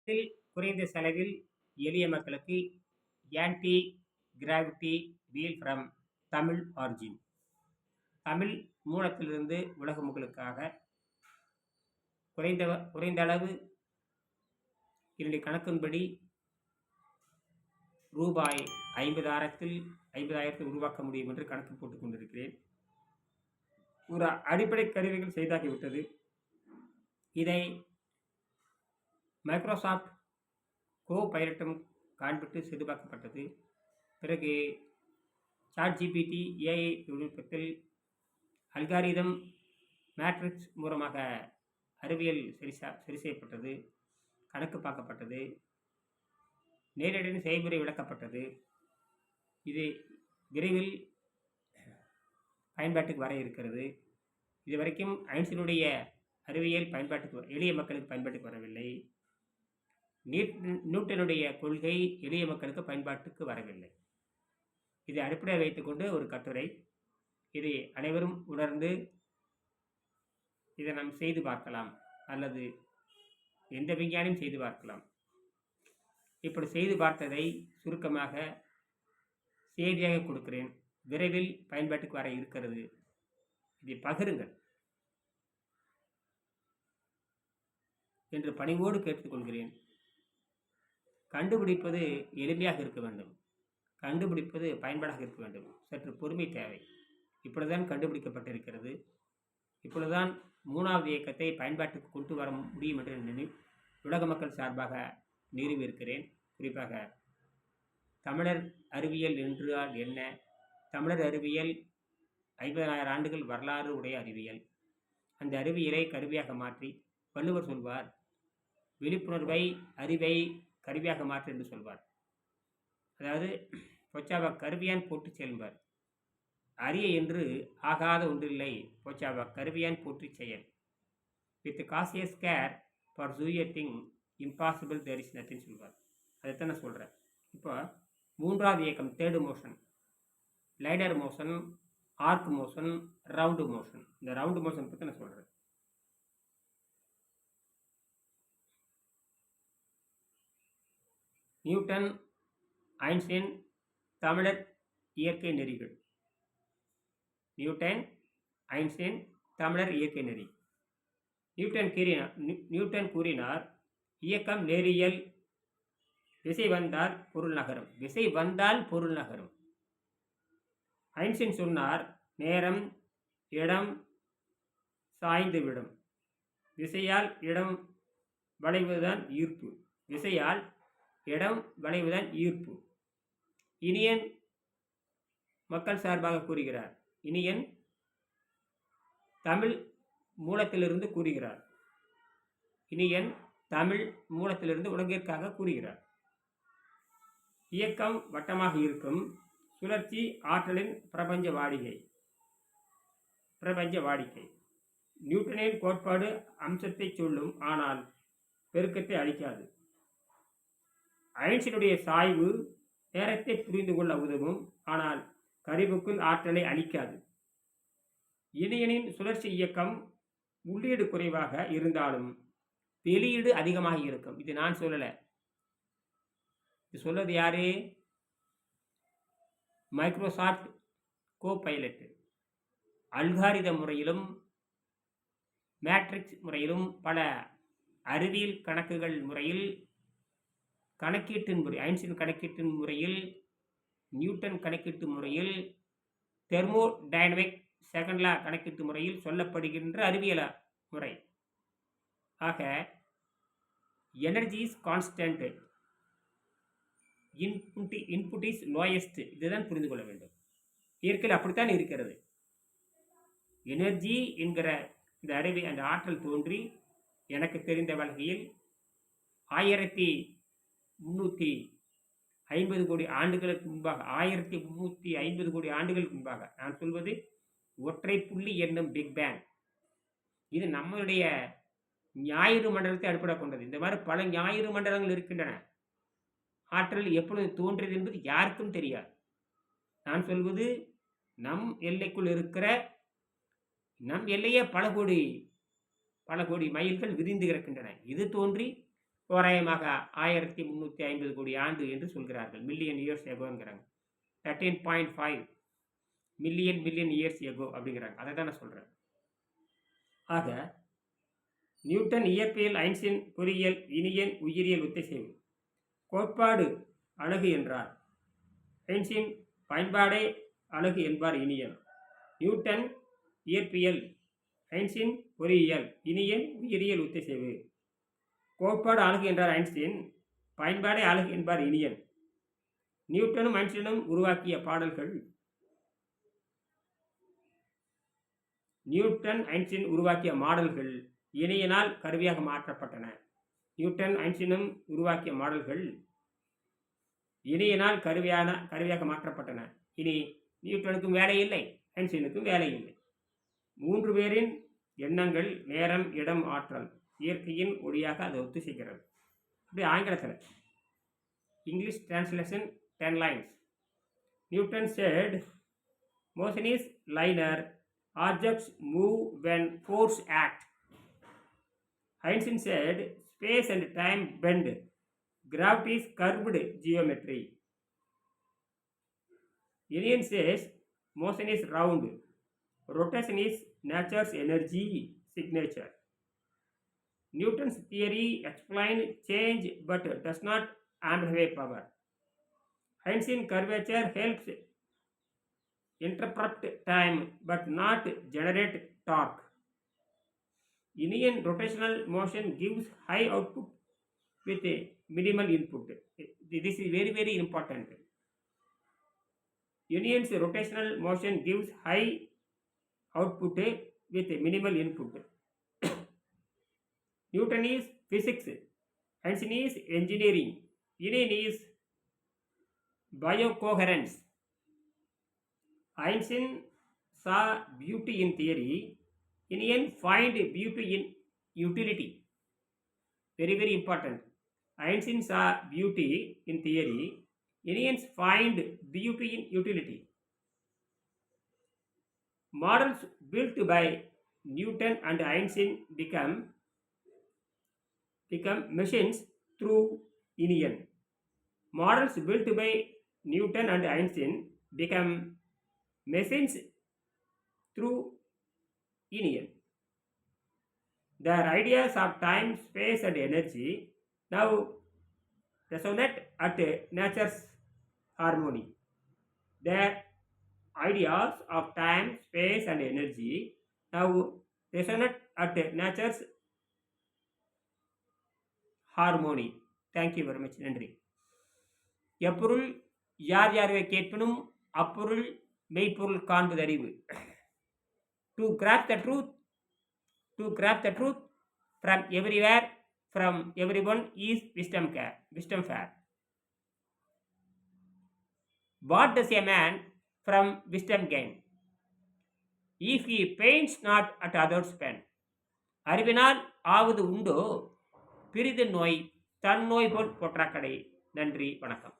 குறைந்த செலவில் எளிய மக்களுக்கு anti gravity wheel from Tamil origin. Tamil மூலத்திலிருந்து உலக மக்களுக்காக குறைந்த அளவு என்னுடைய கணக்கின்படி ரூபாய் 50,000 உருவாக்க முடியும் என்று கணக்கு போட்டுக் கொண்டிருக்கிறேன். ஒரு அடிப்படை கருவிகள் செய்தாகிவிட்டது. இதை மைக்ரோசாஃப்ட் கோ பைலட்டும் காண்பிட்டு சிறுபாக்கப்பட்டது. பிறகு சாட்ஜிபிடி ஏஐ தொழில்நுட்பத்தில் அல்காரிதம் மேட்ரிக்ஸ் மூலமாக அறிவியல் சரி செய்யப்பட்டது, கணக்கு பார்க்கப்பட்டது, நேரடி செய்முறை விளக்கப்பட்டது. இது விரைவில் பயன்பாட்டுக்கு வர இருக்கிறது. இதுவரைக்கும் ஐன்ஸ்டீனுடைய அறிவியல் எளிய மக்களுக்கு பயன்பாட்டுக்கு வரவில்லை. நியூட்டனுடைய கொள்கை எளிய மக்களுக்கு பயன்பாட்டுக்கு வரவில்லை. இதை அடிப்படையாக வைத்துக்கொண்டு ஒரு கட்டுரை. இதை அனைவரும் உணர்ந்து இதை நாம் செய்து பார்க்கலாம், அல்லது எந்த விஞ்ஞானியும் செய்து பார்க்கலாம். இப்படி செய்து பார்த்ததை சுருக்கமாக செய்தியாக கொடுக்கிறேன். விரைவில் பயன்பாட்டுக்கு வர இருக்கிறது. இதை பகிருங்கள் என்று பணிவோடு கேட்டுக்கொள்கிறேன். கண்டுபிடிப்பது எளிமையாக இருக்க வேண்டும், கண்டுபிடிப்பது பயன்பாடாக இருக்க வேண்டும். சற்று பொறுமை தேவை. இப்பொழுதுதான் கண்டுபிடிக்கப்பட்டிருக்கிறது. இப்பொழுதுதான் 3வது இயக்கத்தை பயன்பாட்டுக்கு கொண்டு வர முடியும் என்று உலக மக்கள் சார்பாக நிறுவியிருக்கிறேன். குறிப்பாக தமிழர் அறிவியல் என்றால் என்ன? தமிழர் அறிவியல் 50,000 ஆண்டுகள் வரலாறு உடைய அறிவியல். அந்த அறிவியலை கருவியாக மாற்றி, வள்ளுவர் சொல்வார், விழிப்புணர்வை அறிவை கருவியாக மாற்று என்று சொல்வார். அதாவது பொச்சாவா கருவியான் போட்டு செல்வார். அரிய என்று ஆகாத ஒன்றில்லை, பொச்சாவா கருவியான் போற்றி செயல். With cautious care for doing thing impossible there is nothing சொல்வார். அதைத்தான் நான் சொல்கிறேன். இப்போ 3வது இயக்கம், தேர்டு மோஷன், லைடர் motion, arc motion, round motion. இந்த ரவுண்டு மோஷன் பற்றி நான் சொல்கிறேன். நியூட்டன், ஐன்ஸ்டீன், தமிழர் இயற்கை நெறிகள். நியூட்டன், ஐன்ஸ்டீன், தமிழர் இயற்கை நெறி. நியூட்டன் கூறினார், இயக்கம் நேரியல், விசை வந்தால் பொருள் நகரும். விசை வந்தால் பொருள் நகரும். ஐன்ஸ்டீன் சொன்னார், நேரம் இடம் சாய்ந்து விடும். விசையால் இடம் வளைவுதான் ஈர்ப்பு. விசையால் இடம் வளைவுதான் ஈர்ப்பு. இனியன் மக்கள் சார்பாக கூறுகிறார். இனியன் தமிழ் மூலத்திலிருந்து கூறுகிறார். இனியன் தமிழ் மூலத்திலிருந்து உலகிற்காக கூறுகிறார். இயக்கம் வட்டமாக இருக்கும். சுழற்சி ஆற்றலின் பிரபஞ்ச வாடிக்கை. நியூட்டனின் கோட்பாடு அம்சத்தை சொல்லும், ஆனால் பெருக்கத்தை அளிக்காது. ஐன்ஸ்டீனுடைய சாய்வு நேரத்தை புரிந்து கொள்ள உதவும், ஆனால் கருவுக்குள் ஆற்றலை அளிக்காது. இனியனின் சுழற்சி இயக்கம் உள்ளீடு குறைவாக இருந்தாலும் வெளியீடு அதிகமாக இருக்கும். இது நான் சொல்லலை, இது சொல்வது யாரு? Microsoft co pilot. அல்காரிதம் முறையிலும் மேட்ரிக்ஸ் முறையிலும் பல அறிவியல் கணக்குகள் முறையில், கணக்கீட்டின் முறை, ஐன்ஸ்டீன் கணக்கீட்டின் முறையில், நியூட்டன் கணக்கீட்டு முறையில், தெர்மோடைனமிக் செகண்ட் லா கணக்கீட்டு முறையில் சொல்லப்படுகின்ற அறிவியல் முறை. ஆக energy is constant, input is lowest. இதுதான் புரிந்து கொள்ள வேண்டும். இயற்கையில் அப்படித்தான் இருக்கிறது. எனர்ஜி என்கிற இந்த அறிவு, அந்த ஆற்றல் தோன்றி எனக்கு தெரிந்த வகையில் 1350 கோடி ஆண்டுகளுக்கு முன்பாக, 1350 கோடி ஆண்டுகளுக்கு முன்பாக, நான் சொல்வது ஒற்றை புள்ளி என்னும் பிக் பேங். இது நம்மளுடைய ஞாயிறு மண்டலத்தை அடிப்படை கொண்டது. இந்த மாதிரி பல ஞாயிறு மண்டலங்கள் இருக்கின்றன. ஆற்றல் எப்பொழுது தோன்றியது என்பது யாருக்கும் தெரியாது. நான் சொல்வது நம் எல்லைக்குள் இருக்கிற, நம் எல்லையே பல கோடி மைல்கள் விரிந்து கிடக்கின்றன. இது தோன்றி தோராயமாக 1350 கோடி ஆண்டு என்று சொல்கிறார்கள். மில்லியன் இயர்ஸ் எகோங்கிறாங்க. 13.5 மில்லியன் இயர்ஸ் எகோ அப்படிங்கிறாங்க. அதை தான் நான் சொல்கிறேன். ஆக நியூட்டன் இயற்பியல், ஐன்ஸ்டீன் பொறியியல், இனியன் உயிரியல் ஒத்திசைவு. கோட்பாடு அழகு என்றார் ஐன்ஸ்டீன், பயன்பாடே அழகு என்பார் இனியன். நியூட்டன் இயற்பியல், ஐன்ஸ்டீன் பொறியியல், இனியன் உயிரியல் ஒத்திசைவு. கோட்பாடு அழகு என்றார் ஐன்ஸ்டீன், பயன்பாடே அழகு என்பார் இனியன். நியூட்டனும் ஐன்ஸ்டீனும் உருவாக்கிய பாடல்கள் நியூட்டன் ஐன்ஸ்டீன் உருவாக்கிய மாடல்கள் இணையினால் கருவியாக மாற்றப்பட்டன. நியூட்டன் ஐன்ஸ்டீனும் உருவாக்கிய மாடல்கள் இணையினால் கருவியாக மாற்றப்பட்டன. இனி நியூட்டனுக்கும் வேலை இல்லை, ஐன்ஸ்டீனுக்கும் வேலை இல்லை. 3 பேரின் எண்ணங்கள், நேரம், இடம், ஆற்றல், இயற்கையின் ஒளியாக அதை ஒத்துசைக்கிறது. அப்படி ஆங்கிலத்தில் English translation 10 lines. Newton said motion is linear, objects move when force act. Einstein said space and time bend, gravity is curved geometry. Ian says motion is round, rotation is nature's energy signature. Newton's theory explains change but does not amplify power. Einstein curvature helps interrupt time but not generate torque. Ian rotational motion gives high output with a minimal input. This is very, very important. Ian's rotational motion gives high output with a minimal input. Newton is physics, Einstein is engineering, Ian is biocoherence. Einstein saw beauty in theory, Ian find beauty in utility. Very, very important. Einstein saw beauty in theory, Ian find beauty in utility. Models built by Newton and Einstein become machines through Ian. Models built by Newton and Einstein become machines through Ian. Their ideas of time, space and energy now resonate at nature's harmony. Their ideas of time, space and energy now resonate at nature's harmony. Thank you very much. நன்றி. எப்பொருள் யார் யாரை கேட்பினும் அப்பொருள் மெய்ப்பொருள் காண்பது அறிவு. To grasp the truth from everywhere, from everyone is wisdom fair. What does a man from wisdom gain if he paints not at others' pen? அறிவினால் ஆவது உண்டோ பிரிது நோய் தன் நோய் போல் போற்றாக்கடை. நன்றி, வணக்கம்.